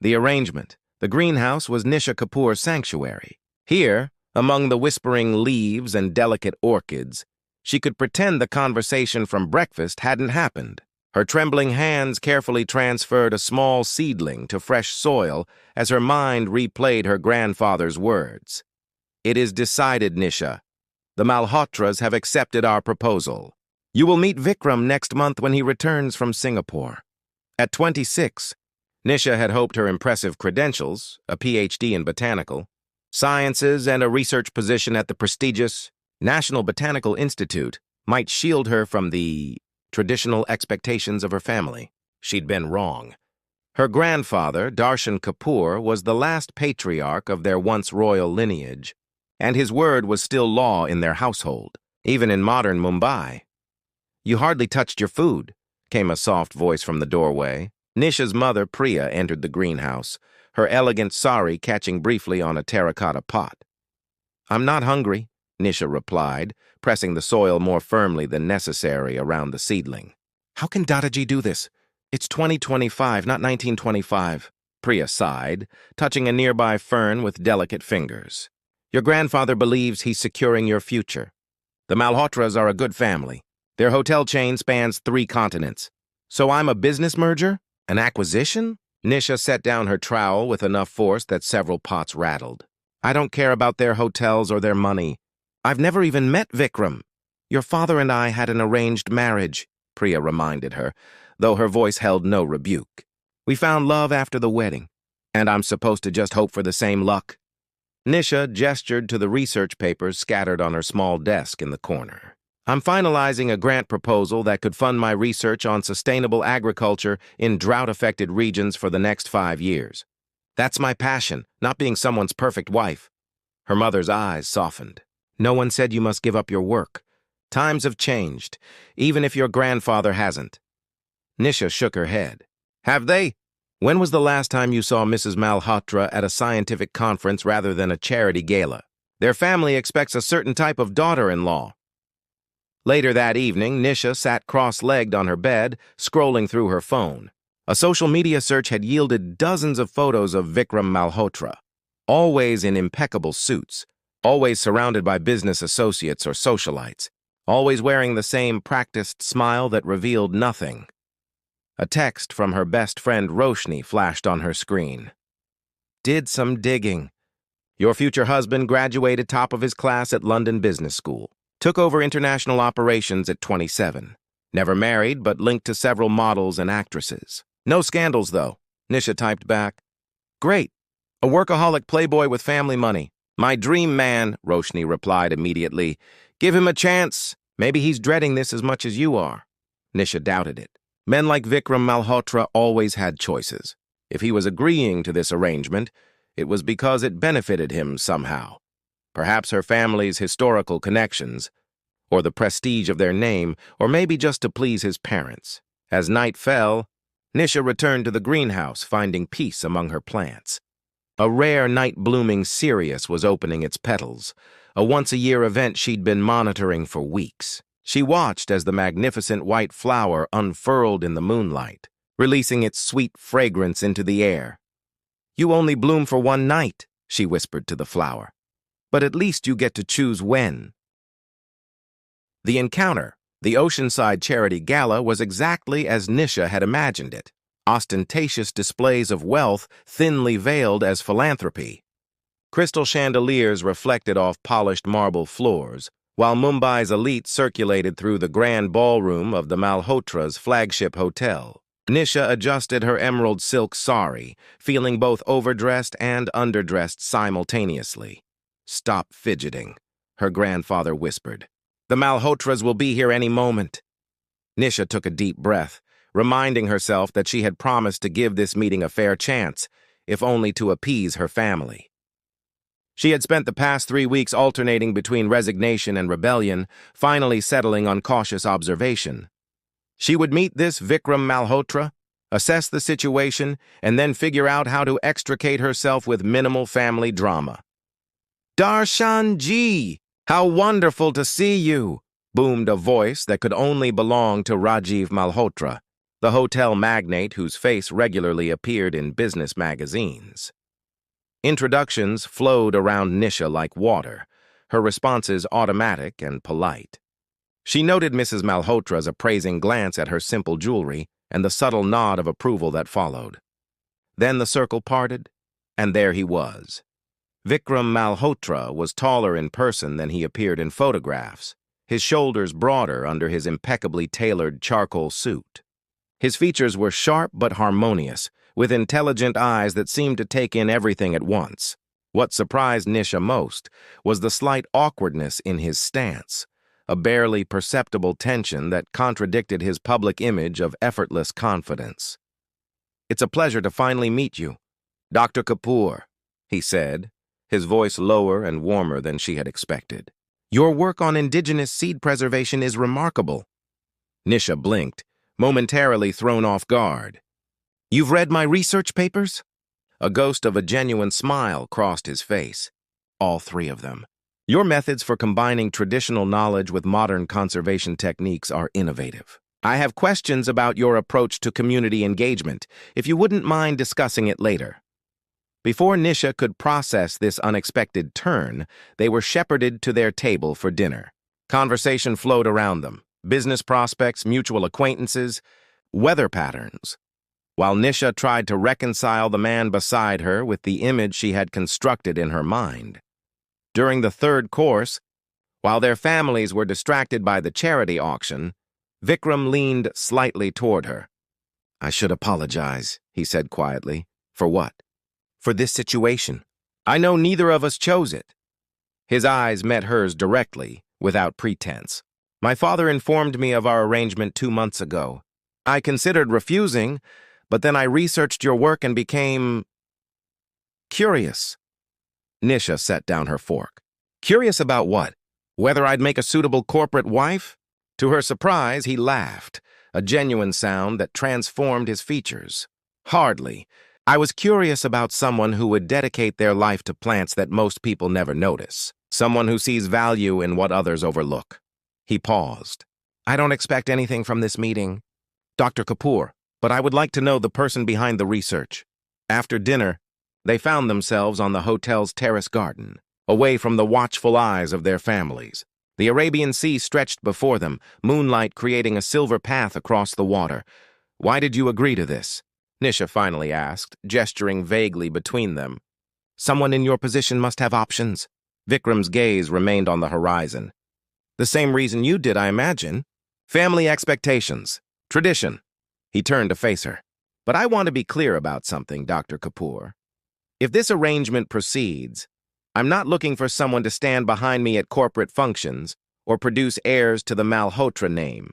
The arrangement. The greenhouse was Nisha Kapoor's sanctuary. Here, among the whispering leaves and delicate orchids, she could pretend the conversation from breakfast hadn't happened. Her trembling hands carefully transferred a small seedling to fresh soil as her mind replayed her grandfather's words. "It is decided, Nisha. The Malhotras have accepted our proposal. You will meet Vikram next month when he returns from Singapore." At 26, Nisha had hoped her impressive credentials, a PhD in botanical sciences and a research position at the prestigious National Botanical Institute, might shield her from the traditional expectations of her family. She'd been wrong. Her grandfather, Darshan Kapoor, was the last patriarch of their once royal lineage, and his word was still law in their household, even in modern Mumbai. "You hardly touched your food," came a soft voice from the doorway. Nisha's mother, Priya, entered the greenhouse, her elegant sari catching briefly on a terracotta pot. "I'm not hungry," Nisha replied, pressing the soil more firmly than necessary around the seedling. "How can Dadaji do this? It's 2025, not 1925, Priya sighed, touching a nearby fern with delicate fingers. "Your grandfather believes he's securing your future. The Malhotras are a good family. Their hotel chain spans 3 continents. So I'm a business merger? An acquisition?" Nisha set down her trowel with enough force that several pots rattled. "I don't care about their hotels or their money. I've never even met Vikram. Your father and I had an arranged marriage," Priya reminded her, though her voice held no rebuke. "We found love after the wedding, and I'm supposed to just hope for the same luck." Nisha gestured to the research papers scattered on her small desk in the corner. "I'm finalizing a grant proposal that could fund my research on sustainable agriculture in drought-affected regions for the next 5 years. That's my passion, not being someone's perfect wife." Her mother's eyes softened. "No one said you must give up your work. Times have changed, even if your grandfather hasn't." Nisha shook her head. "Have they? When was the last time you saw Mrs. Malhotra at a scientific conference rather than a charity gala? Their family expects a certain type of daughter-in-law." Later that evening, Nisha sat cross-legged on her bed, scrolling through her phone. A social media search had yielded dozens of photos of Vikram Malhotra, always in impeccable suits, always surrounded by business associates or socialites, always wearing the same practiced smile that revealed nothing. A text from her best friend Roshni flashed on her screen. "Did some digging. Your future husband graduated top of his class at London Business School. Took over international operations at 27. Never married, but linked to several models and actresses. No scandals, though," Nisha typed back. "Great. A workaholic playboy with family money. My dream man," Roshni replied immediately. "Give him a chance. Maybe he's dreading this as much as you are." Nisha doubted it. Men like Vikram Malhotra always had choices. If he was agreeing to this arrangement, it was because it benefited him somehow. Perhaps her family's historical connections, or the prestige of their name, or maybe just to please his parents. As night fell, Nisha returned to the greenhouse, finding peace among her plants. A rare night-blooming cereus was opening its petals, a once-a-year event she'd been monitoring for weeks. She watched as the magnificent white flower unfurled in the moonlight, releasing its sweet fragrance into the air. "You only bloom for one night," she whispered to the flower. "But at least you get to choose when." The encounter, the Oceanside Charity Gala, was exactly as Nisha had imagined it. Ostentatious displays of wealth thinly veiled as philanthropy. Crystal chandeliers reflected off polished marble floors, while Mumbai's elite circulated through the grand ballroom of the Malhotra's flagship hotel. Nisha adjusted her emerald silk sari, feeling both overdressed and underdressed simultaneously. "Stop fidgeting," her grandfather whispered. "The Malhotras will be here any moment." Nisha took a deep breath, reminding herself that she had promised to give this meeting a fair chance, if only to appease her family. She had spent the past 3 weeks alternating between resignation and rebellion, finally settling on cautious observation. She would meet this Vikram Malhotra, assess the situation, and then figure out how to extricate herself with minimal family drama. "Darshan ji, how wonderful to see you," boomed a voice that could only belong to Rajiv Malhotra. the hotel magnate whose face regularly appeared in business magazines. Introductions flowed around Nisha like water, her responses automatic and polite. She noted Mrs. Malhotra's appraising glance at her simple jewelry and the subtle nod of approval that followed. Then the circle parted, and there he was. Vikram Malhotra was taller in person than he appeared in photographs, his shoulders broader under his impeccably tailored charcoal suit. His features were sharp but harmonious, with intelligent eyes that seemed to take in everything at once. What surprised Nisha most was the slight awkwardness in his stance, a barely perceptible tension that contradicted his public image of effortless confidence. "It's a pleasure to finally meet you, Dr. Kapoor," he said, his voice lower and warmer than she had expected. "Your work on indigenous seed preservation is remarkable." Nisha blinked, momentarily thrown off guard. "You've read my research papers?" A ghost of a genuine smile crossed his face. "All three of them. Your methods for combining traditional knowledge with modern conservation techniques are innovative. I have questions about your approach to community engagement, if you wouldn't mind discussing it later." Before Nisha could process this unexpected turn, they were shepherded to their table for dinner. Conversation flowed around them: business prospects, mutual acquaintances, weather patterns, while Nisha tried to reconcile the man beside her with the image she had constructed in her mind. During the third course, while their families were distracted by the charity auction, Vikram leaned slightly toward her. "I should apologize," he said quietly. "For what?" "For this situation. I know neither of us chose it." His eyes met hers directly, without pretense. "My father informed me of our arrangement 2 months ago. I considered refusing, but then I researched your work and became curious." Nisha set down her fork. "Curious about what? Whether I'd make a suitable corporate wife?" To her surprise, he laughed, a genuine sound that transformed his features. "Hardly. I was curious about someone who would dedicate their life to plants that most people never notice. Someone who sees value in what others overlook." He paused. "I don't expect anything from this meeting, Dr. Kapoor, but I would like to know the person behind the research." After dinner, they found themselves on the hotel's terrace garden, away from the watchful eyes of their families. The Arabian Sea stretched before them, moonlight creating a silver path across the water. "Why did you agree to this?" Nisha finally asked, gesturing vaguely between them. "Someone in your position must have options." Vikram's gaze remained on the horizon. "The same reason you did, I imagine. Family expectations. Tradition." He turned to face her. "But I want to be clear about something, Dr. Kapoor. If this arrangement proceeds, I'm not looking for someone to stand behind me at corporate functions or produce heirs to the Malhotra name.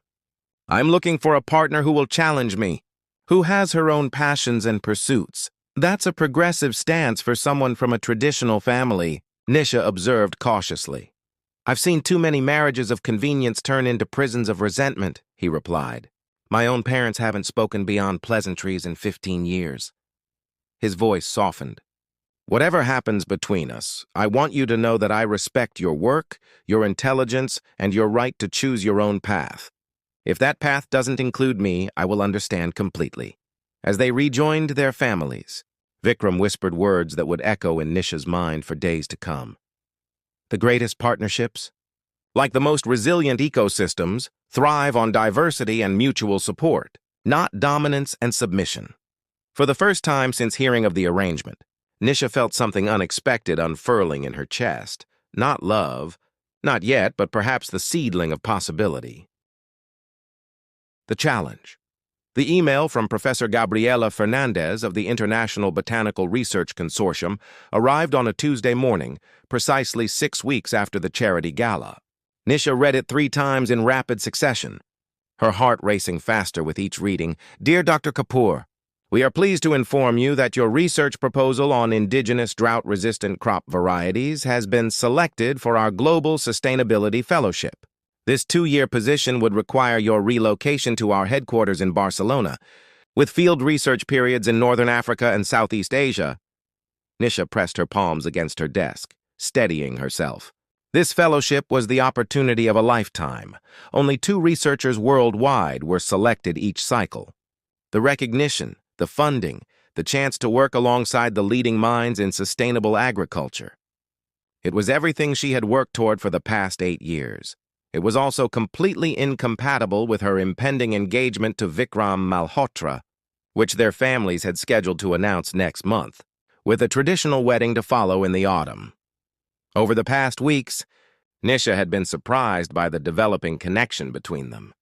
I'm looking for a partner who will challenge me, who has her own passions and pursuits. That's a progressive stance for someone from a traditional family," Nisha observed cautiously. "I've seen too many marriages of convenience turn into prisons of resentment," he replied. "My own parents haven't spoken beyond pleasantries in 15 years. His voice softened. "Whatever happens between us, I want you to know that I respect your work, your intelligence, and your right to choose your own path. If that path doesn't include me, I will understand completely." As they rejoined their families, Vikram whispered words that would echo in Nisha's mind for days to come. "The greatest partnerships, like the most resilient ecosystems, thrive on diversity and mutual support, not dominance and submission." For the first time since hearing of the arrangement, Nisha felt something unexpected unfurling in her chest. Not love, not yet, but perhaps the seedling of possibility. The challenge. The email from Professor Gabriela Fernandez of the International Botanical Research Consortium arrived on a Tuesday morning, precisely 6 weeks after the charity gala. Nisha read it 3 times in rapid succession, her heart racing faster with each reading. "Dear Dr. Kapoor, we are pleased to inform you that your research proposal on indigenous drought-resistant crop varieties has been selected for our Global Sustainability Fellowship. This 2-year position would require your relocation to our headquarters in Barcelona, with field research periods in Northern Africa and Southeast Asia." Nisha pressed her palms against her desk, steadying herself. This fellowship was the opportunity of a lifetime. Only 2 researchers worldwide were selected each cycle. The recognition, the funding, the chance to work alongside the leading minds in sustainable agriculture. It was everything she had worked toward for the past 8 years. It was also completely incompatible with her impending engagement to Vikram Malhotra, which their families had scheduled to announce next month, with a traditional wedding to follow in the autumn. Over the past weeks, Nisha had been surprised by the developing connection between them.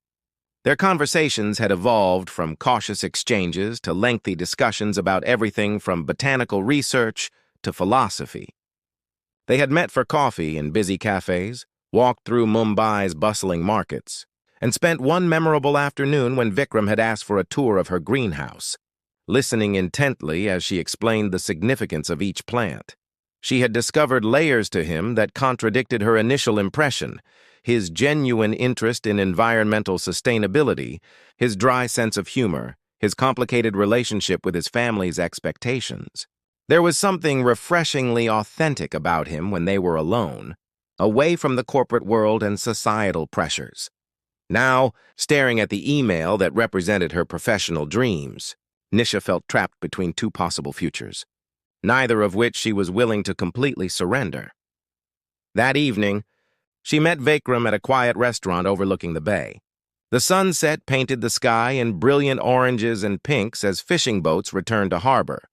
Their conversations had evolved from cautious exchanges to lengthy discussions about everything from botanical research to philosophy. They had met for coffee in busy cafes, walked through Mumbai's bustling markets, and spent one memorable afternoon when Vikram had asked for a tour of her greenhouse, listening intently as she explained the significance of each plant. She had discovered layers to him that contradicted her initial impression: his genuine interest in environmental sustainability, his dry sense of humor, his complicated relationship with his family's expectations. There was something refreshingly authentic about him when they were alone, away from the corporate world and societal pressures. Now, staring at the email that represented her professional dreams, Nisha felt trapped between two possible futures, neither of which she was willing to completely surrender. That evening, she met Vikram at a quiet restaurant overlooking the bay. The sunset painted the sky in brilliant oranges and pinks as fishing boats returned to harbor.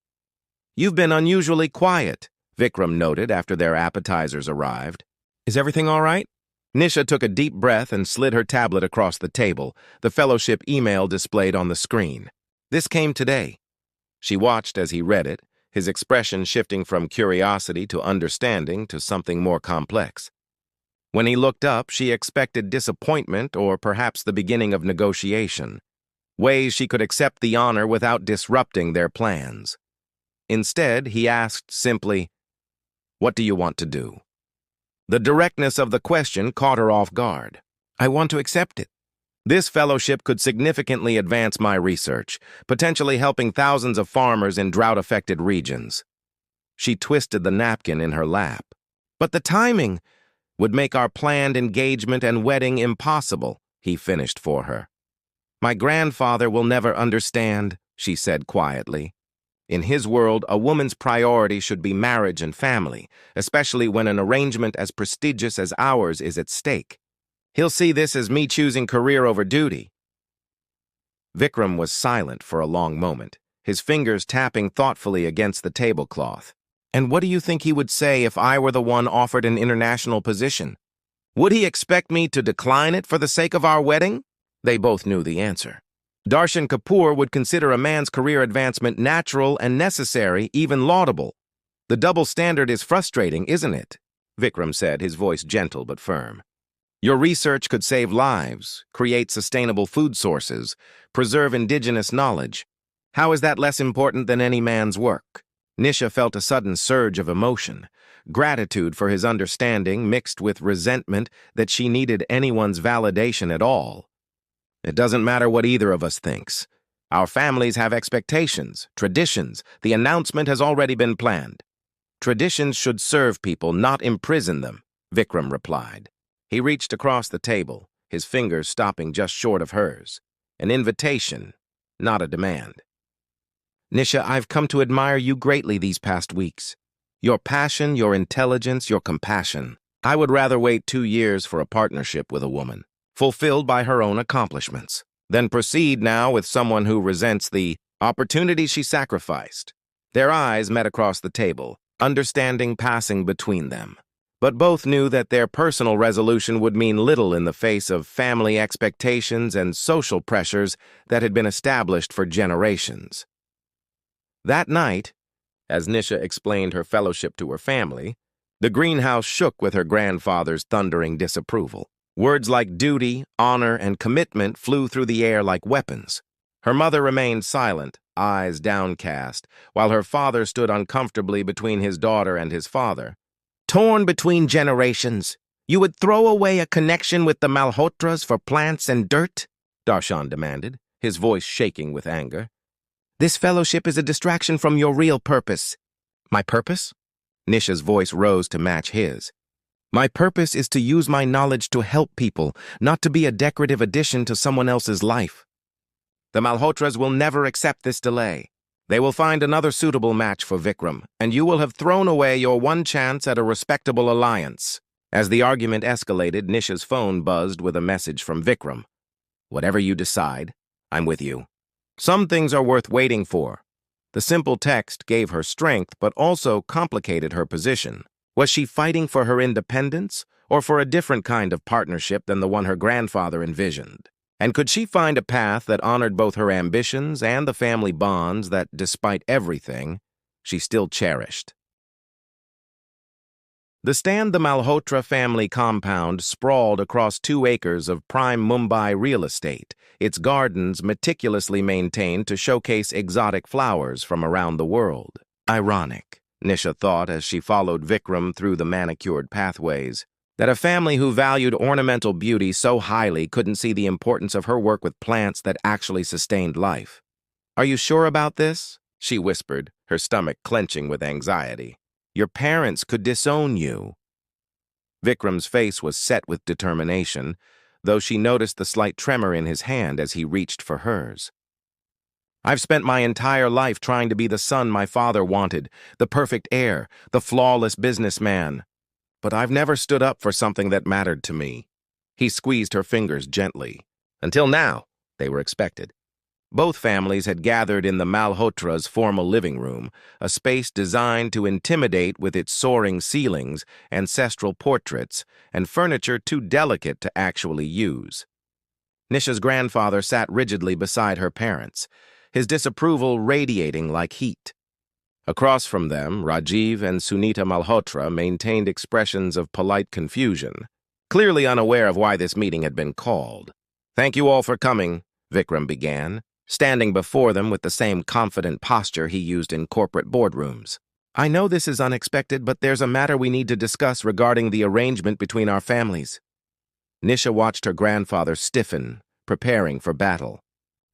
"You've been unusually quiet," Vikram noted after their appetizers arrived. "Is everything all right?" Nisha took a deep breath and slid her tablet across the table, the fellowship email displayed on the screen. "This came today." She watched as he read it, his expression shifting from curiosity to understanding to something more complex. When he looked up, she expected disappointment or perhaps the beginning of negotiation, ways she could accept the honor without disrupting their plans. Instead, he asked simply, "What do you want to do?" The directness of the question caught her off guard. "I want to accept it. This fellowship could significantly advance my research, potentially helping thousands of farmers in drought-affected regions." She twisted the napkin in her lap. "But the timing would make our planned engagement and wedding impossible," he finished for her. "My grandfather will never understand," she said quietly. In his world, a woman's priority should be marriage and family, especially when an arrangement as prestigious as ours is at stake. "He'll see this as me choosing career over duty." Vikram was silent for a long moment, his fingers tapping thoughtfully against the tablecloth. "And what do you think he would say if I were the one offered an international position? Would he expect me to decline it for the sake of our wedding?" They both knew the answer. Darshan Kapoor would consider a man's career advancement natural and necessary, even laudable. "The double standard is frustrating, isn't it?" Vikram said, his voice gentle but firm. "Your research could save lives, create sustainable food sources, preserve indigenous knowledge. How is that less important than any man's work?" Nisha felt a sudden surge of emotion, gratitude for his understanding mixed with resentment that she needed anyone's validation at all. "It doesn't matter what either of us thinks. Our families have expectations, traditions. The announcement has already been planned." "Traditions should serve people, not imprison them," Vikram replied. He reached across the table, his fingers stopping just short of hers. An invitation, not a demand. "Nisha, I've come to admire you greatly these past weeks. Your passion, your intelligence, your compassion. I would rather wait 2 years for a partnership with a woman, fulfilled by her own accomplishments, than proceed now with someone who resents the opportunity she sacrificed." Their eyes met across the table, understanding passing between them. But both knew that their personal resolution would mean little in the face of family expectations and social pressures that had been established for generations. That night, as Nisha explained her fellowship to her family, the greenhouse shook with her grandfather's thundering disapproval. Words like duty, honor, and commitment flew through the air like weapons. Her mother remained silent, eyes downcast, while her father stood uncomfortably between his daughter and his father. "Torn between generations. You would throw away a connection with the Malhotras for plants and dirt?" Darshan demanded, his voice shaking with anger. "This fellowship is a distraction from your real purpose." "My purpose?" Nisha's voice rose to match his. "My purpose is to use my knowledge to help people, not to be a decorative addition to someone else's life." The Malhotras will never accept this delay. They will find another suitable match for Vikram, and you will have thrown away your one chance at a respectable alliance. As the argument escalated, Nisha's phone buzzed with a message from Vikram. Whatever you decide, I'm with you. Some things are worth waiting for. The simple text gave her strength, but also complicated her position. Was she fighting for her independence, or for a different kind of partnership than the one her grandfather envisioned? And could she find a path that honored both her ambitions and the family bonds that, despite everything, she still cherished? The stand the Malhotra family compound sprawled across 2 acres of prime Mumbai real estate, its gardens meticulously maintained to showcase exotic flowers from around the world. Ironic, Nisha thought as she followed Vikram through the manicured pathways, that a family who valued ornamental beauty so highly couldn't see the importance of her work with plants that actually sustained life. "Are you sure about this?" she whispered, her stomach clenching with anxiety. "Your parents could disown you." Vikram's face was set with determination, though she noticed the slight tremor in his hand as he reached for hers. "I've spent my entire life trying to be the son my father wanted, the perfect heir, the flawless businessman. But I've never stood up for something that mattered to me." He squeezed her fingers gently. Until now, they were expected. Both families had gathered in the Malhotra's formal living room, a space designed to intimidate with its soaring ceilings, ancestral portraits, and furniture too delicate to actually use. Nisha's grandfather sat rigidly beside her parents, his disapproval radiating like heat. Across from them, Rajiv and Sunita Malhotra maintained expressions of polite confusion, clearly unaware of why this meeting had been called. "Thank you all for coming," Vikram began, standing before them with the same confident posture he used in corporate boardrooms. "I know this is unexpected, but there's a matter we need to discuss regarding the arrangement between our families." Nisha watched her grandfather stiffen, preparing for battle.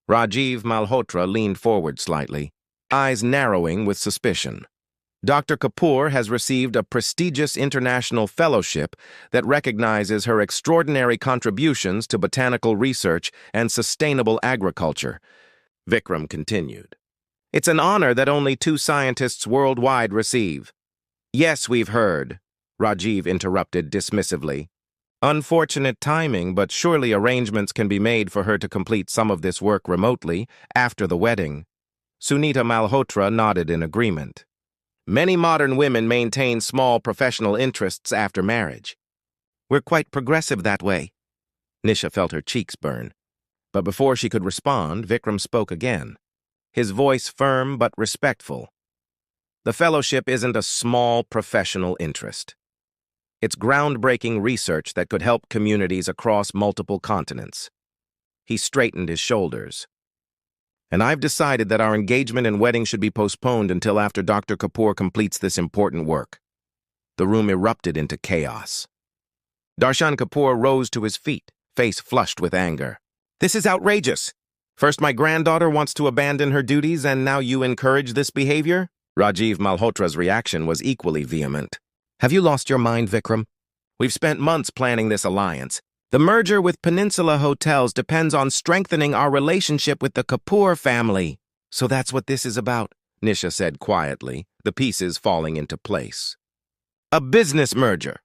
Rajiv Malhotra leaned forward slightly, eyes narrowing with suspicion. "Dr. Kapoor has received a prestigious international fellowship that recognizes her extraordinary contributions to botanical research and sustainable agriculture," Vikram continued. "It's an honor that only 2 scientists worldwide receive." "Yes, we've heard," Rajiv interrupted dismissively. "Unfortunate timing, but surely arrangements can be made for her to complete some of this work remotely after the wedding." Sunita Malhotra nodded in agreement. "Many modern women maintain small professional interests after marriage." "We're quite progressive that way." Nisha felt her cheeks burn. But before she could respond, Vikram spoke again, his voice firm but respectful. "The fellowship isn't a small professional interest. It's groundbreaking research that could help communities across multiple continents." He straightened his shoulders. "And I've decided that our engagement and wedding should be postponed until after Dr. Kapoor completes this important work." The room erupted into chaos. Darshan Kapoor rose to his feet, face flushed with anger. "This is outrageous. First my granddaughter wants to abandon her duties, and now you encourage this behavior?" Rajiv Malhotra's reaction was equally vehement. "Have you lost your mind, Vikram? We've spent months planning this alliance. The merger with Peninsula Hotels depends on strengthening our relationship with the Kapoor family." "So that's what this is about," Nisha said quietly, the pieces falling into place. "A business merger."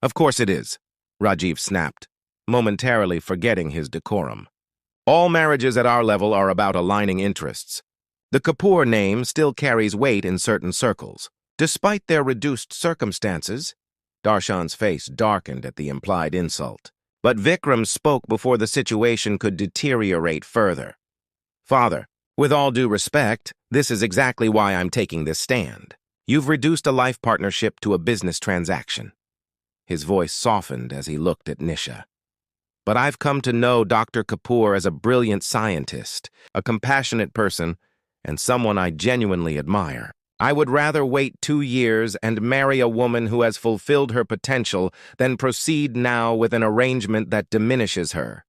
"Of course it is," Rajiv snapped, momentarily forgetting his decorum. "All marriages at our level are about aligning interests. The Kapoor name still carries weight in certain circles. Despite their reduced circumstances," Darshan's face darkened at the implied insult. But Vikram spoke before the situation could deteriorate further. "Father, with all due respect, this is exactly why I'm taking this stand. You've reduced a life partnership to a business transaction." His voice softened as he looked at Nisha. "But I've come to know Dr. Kapoor as a brilliant scientist, a compassionate person, and someone I genuinely admire. I would rather wait 2 years and marry a woman who has fulfilled her potential than proceed now with an arrangement that diminishes her."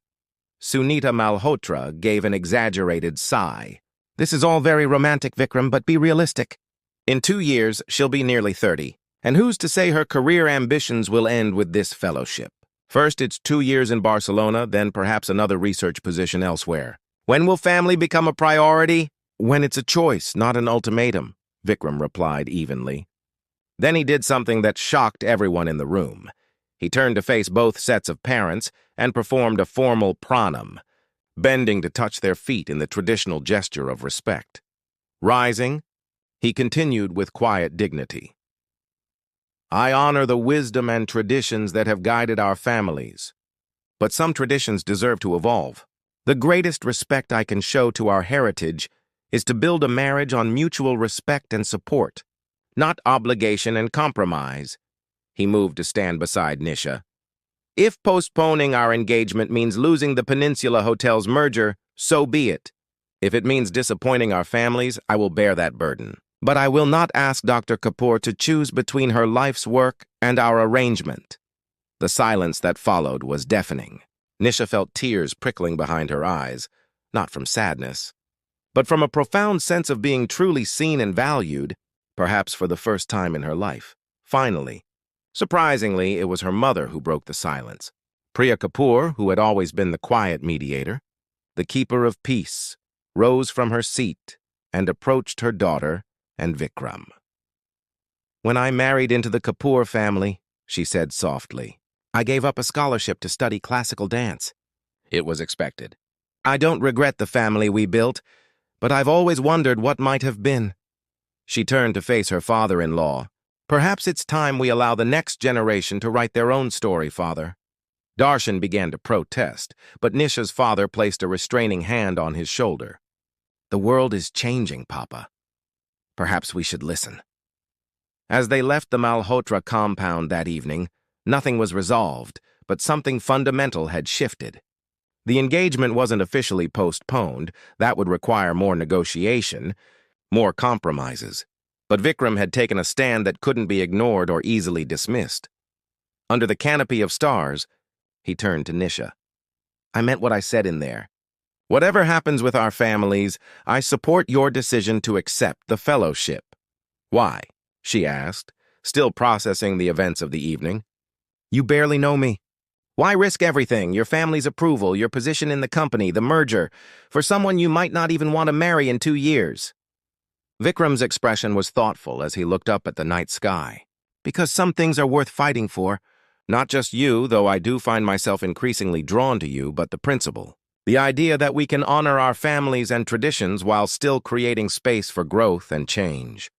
Sunita Malhotra gave an exaggerated sigh. "This is all very romantic, Vikram, but be realistic. In 2 years, she'll be nearly 30. And who's to say her career ambitions will end with this fellowship? First, it's 2 years in Barcelona, then perhaps another research position elsewhere. When will family become a priority? When it's a choice, not an ultimatum, Vikram replied evenly. Then he did something that shocked everyone in the room. He turned to face both sets of parents and performed a formal pranam, bending to touch their feet in the traditional gesture of respect. Rising, he continued with quiet dignity. I honor the wisdom and traditions that have guided our families, but some traditions deserve to evolve. The greatest respect I can show to our heritage is to build a marriage on mutual respect and support, not obligation and compromise. He moved to stand beside Nisha. If postponing our engagement means losing the Peninsula Hotel's merger, so be it. If it means disappointing our families, I will bear that burden. But I will not ask Dr. Kapoor to choose between her life's work and our arrangement. The silence that followed was deafening. Nisha felt tears prickling behind her eyes, not from sadness, but from a profound sense of being truly seen and valued, perhaps for the first time in her life. Finally, surprisingly, it was her mother who broke the silence. Priya Kapoor, who had always been the quiet mediator, the keeper of peace, rose from her seat and approached her daughter and Vikram. When I married into the Kapoor family, she said softly, I gave up a scholarship to study classical dance. It was expected. I don't regret the family we built, but I've always wondered what might have been. She turned to face her father-in-law. Perhaps it's time we allow the next generation to write their own story, Father. Darshan began to protest, but Nisha's father placed a restraining hand on his shoulder. The world is changing, Papa. Perhaps we should listen. As they left the Malhotra compound that evening, nothing was resolved, but something fundamental had shifted. The engagement wasn't officially postponed. That would require more negotiation, more compromises. But Vikram had taken a stand that couldn't be ignored or easily dismissed. Under the canopy of stars, he turned to Nisha. I meant what I said in there. Whatever happens with our families, I support your decision to accept the fellowship. Why? She asked, still processing the events of the evening. You barely know me. Why risk everything, your family's approval, your position in the company, the merger, for someone you might not even want to marry in 2 years? Vikram's expression was thoughtful as he looked up at the night sky. Because some things are worth fighting for. Not just you, though I do find myself increasingly drawn to you, but the principle. The idea that we can honor our families and traditions while still creating space for growth and change.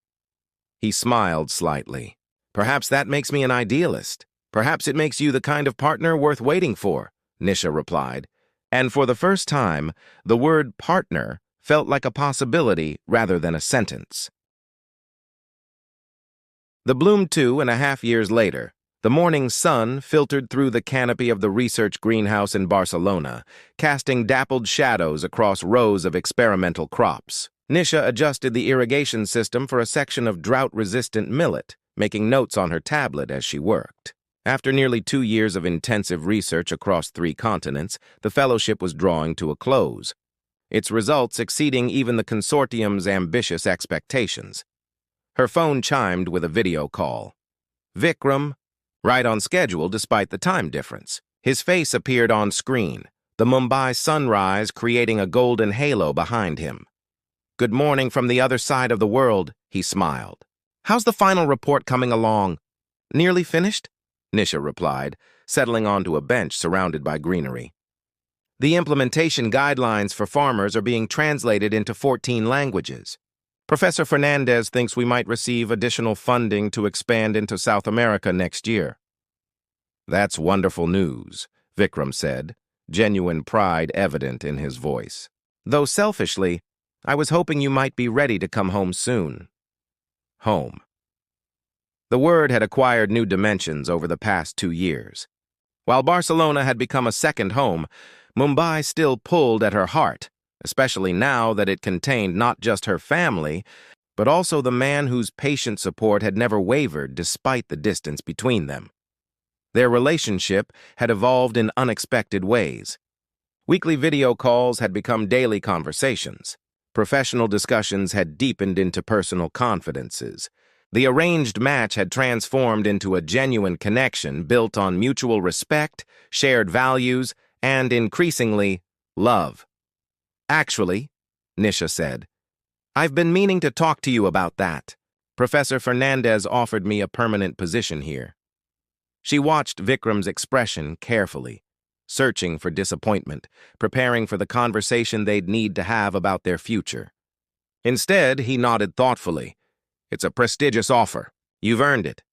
He smiled slightly. Perhaps that makes me an idealist. Perhaps it makes you the kind of partner worth waiting for, Nisha replied. And for the first time, the word partner felt like a possibility rather than a sentence. The bloom 2.5 years later, the morning sun filtered through the canopy of the research greenhouse in Barcelona, casting dappled shadows across rows of experimental crops. Nisha adjusted the irrigation system for a section of drought-resistant millet, making notes on her tablet as she worked. After nearly 2 years of intensive research across 3 continents, the fellowship was drawing to a close, its results exceeding even the consortium's ambitious expectations. Her phone chimed with a video call. Vikram, right on schedule despite the time difference. His face appeared on screen, the Mumbai sunrise creating a golden halo behind him. Good morning from the other side of the world, he smiled. How's the final report coming along? Nearly finished? Nisha replied, settling onto a bench surrounded by greenery. The implementation guidelines for farmers are being translated into 14 languages. Professor Fernandez thinks we might receive additional funding to expand into South America next year. That's wonderful news, Vikram said, genuine pride evident in his voice. Though selfishly, I was hoping you might be ready to come home soon. Home. The word had acquired new dimensions over the past 2 years. While Barcelona had become a second home, Mumbai still pulled at her heart, especially now that it contained not just her family, but also the man whose patient support had never wavered despite the distance between them. Their relationship had evolved in unexpected ways. Weekly video calls had become daily conversations. Professional discussions had deepened into personal confidences. The arranged match had transformed into a genuine connection built on mutual respect, shared values, and, increasingly, love. Actually, Nisha said, I've been meaning to talk to you about that. Professor Fernandez offered me a permanent position here. She watched Vikram's expression carefully, searching for disappointment, preparing for the conversation they'd need to have about their future. Instead, he nodded thoughtfully. It's a prestigious offer. You've earned it.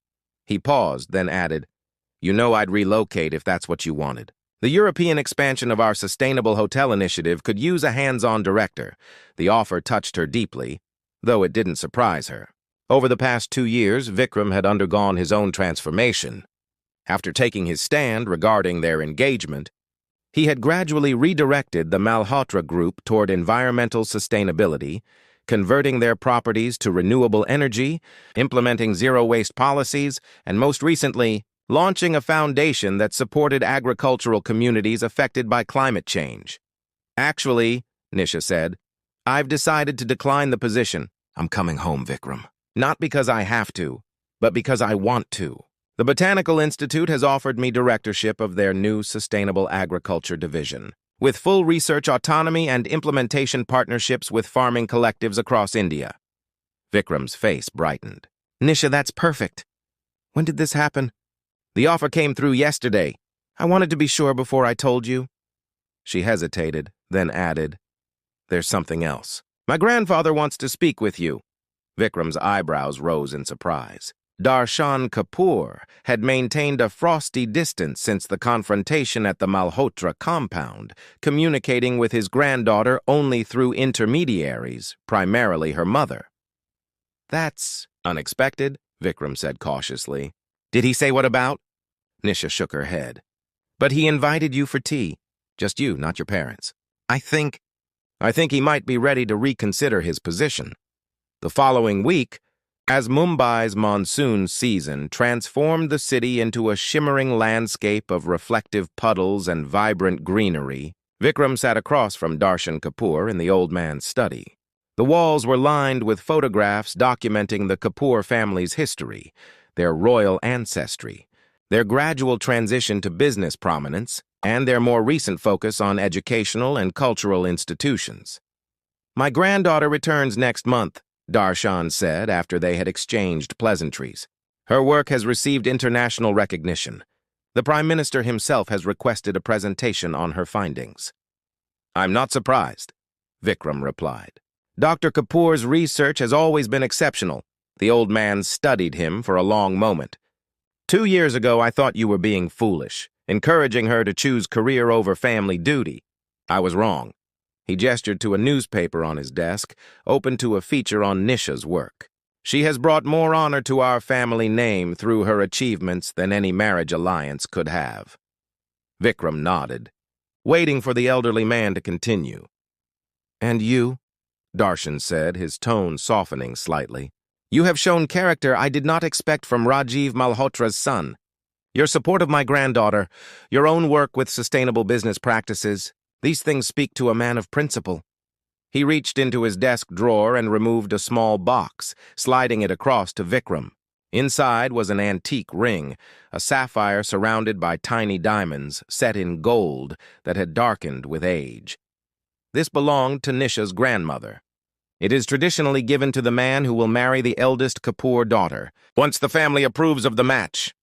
He paused, then added, You know I'd relocate if that's what you wanted. The European expansion of our sustainable hotel initiative could use a hands-on director. The offer touched her deeply, though it didn't surprise her. Over the past 2 years, Vikram had undergone his own transformation. After taking his stand regarding their engagement, he had gradually redirected the Malhotra Group toward environmental sustainability, converting their properties to renewable energy, implementing zero-waste policies, and most recently, launching a foundation that supported agricultural communities affected by climate change. Actually, Nisha said, I've decided to decline the position. I'm coming home, Vikram. Not because I have to, but because I want to. The Botanical Institute has offered me directorship of their new Sustainable Agriculture Division, with full research autonomy and implementation partnerships with farming collectives across India. Vikram's face brightened. Nisha, that's perfect. When did this happen? The offer came through yesterday. I wanted to be sure before I told you. She hesitated, then added, There's something else. My grandfather wants to speak with you. Vikram's eyebrows rose in surprise. Darshan Kapoor had maintained a frosty distance since the confrontation at the Malhotra compound, communicating with his granddaughter only through intermediaries, primarily her mother. That's unexpected, Vikram said cautiously. Did he say what about? Nisha shook her head. But he invited you for tea. Just you, not your parents. I think he might be ready to reconsider his position. The following week, as Mumbai's monsoon season transformed the city into a shimmering landscape of reflective puddles and vibrant greenery, Vikram sat across from Darshan Kapoor in the old man's study. The walls were lined with photographs documenting the Kapoor family's history, their royal ancestry, their gradual transition to business prominence, and their more recent focus on educational and cultural institutions. My granddaughter returns next month, Darshan said after they had exchanged pleasantries. Her work has received international recognition. The Prime Minister himself has requested a presentation on her findings. I'm not surprised, Vikram replied. Dr. Kapoor's research has always been exceptional. The old man studied him for a long moment. 2 years ago, I thought you were being foolish, encouraging her to choose career over family duty. I was wrong. He gestured to a newspaper on his desk, open to a feature on Nisha's work. She has brought more honor to our family name through her achievements than any marriage alliance could have. Vikram nodded, waiting for the elderly man to continue. And you, Darshan said, his tone softening slightly. You have shown character I did not expect from Rajiv Malhotra's son. Your support of my granddaughter, your own work with sustainable business practices, these things speak to a man of principle. He reached into his desk drawer and removed a small box, sliding it across to Vikram. Inside was an antique ring, a sapphire surrounded by tiny diamonds set in gold that had darkened with age. This belonged to Nisha's grandmother. It is traditionally given to the man who will marry the eldest Kapoor daughter, once the family approves of the match.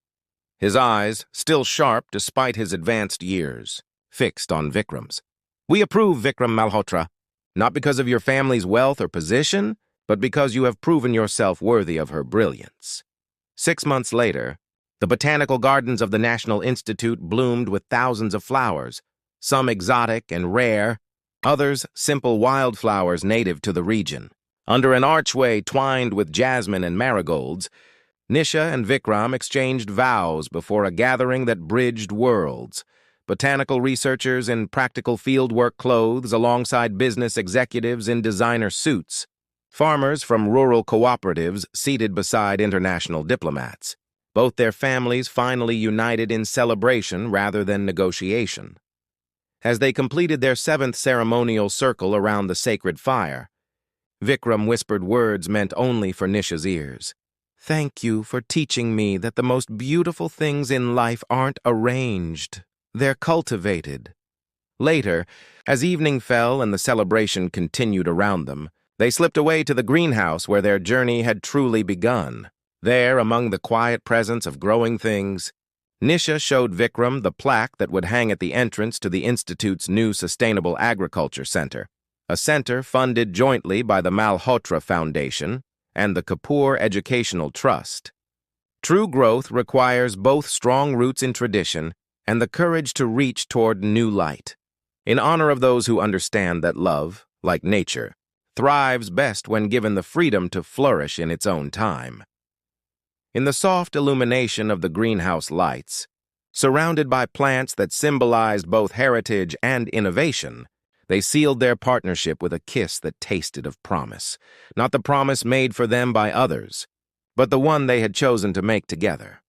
His eyes, still sharp despite his advanced years, fixed on Vikram's. We approve, Vikram Malhotra, not because of your family's wealth or position, but because you have proven yourself worthy of her brilliance. 6 months later, the botanical gardens of the National Institute bloomed with thousands of flowers, some exotic and rare, others simple wildflowers native to the region. Under an archway twined with jasmine and marigolds, Nisha and Vikram exchanged vows before a gathering that bridged worlds. Botanical researchers in practical fieldwork clothes alongside business executives in designer suits. Farmers from rural cooperatives seated beside international diplomats. Both their families finally united in celebration rather than negotiation. As they completed their 7th ceremonial circle around the sacred fire, Vikram whispered words meant only for Nisha's ears. Thank you for teaching me that the most beautiful things in life aren't arranged. They're cultivated. Later, as evening fell and the celebration continued around them, they slipped away to the greenhouse where their journey had truly begun. There, among the quiet presence of growing things, Nisha showed Vikram the plaque that would hang at the entrance to the Institute's new Sustainable Agriculture Center, a center funded jointly by the Malhotra Foundation and the Kapoor Educational Trust. True growth requires both strong roots in tradition and the courage to reach toward new light. In honor of those who understand that love, like nature, thrives best when given the freedom to flourish in its own time. In the soft illumination of the greenhouse lights, surrounded by plants that symbolized both heritage and innovation, they sealed their partnership with a kiss that tasted of promise, not the promise made for them by others, but the one they had chosen to make together.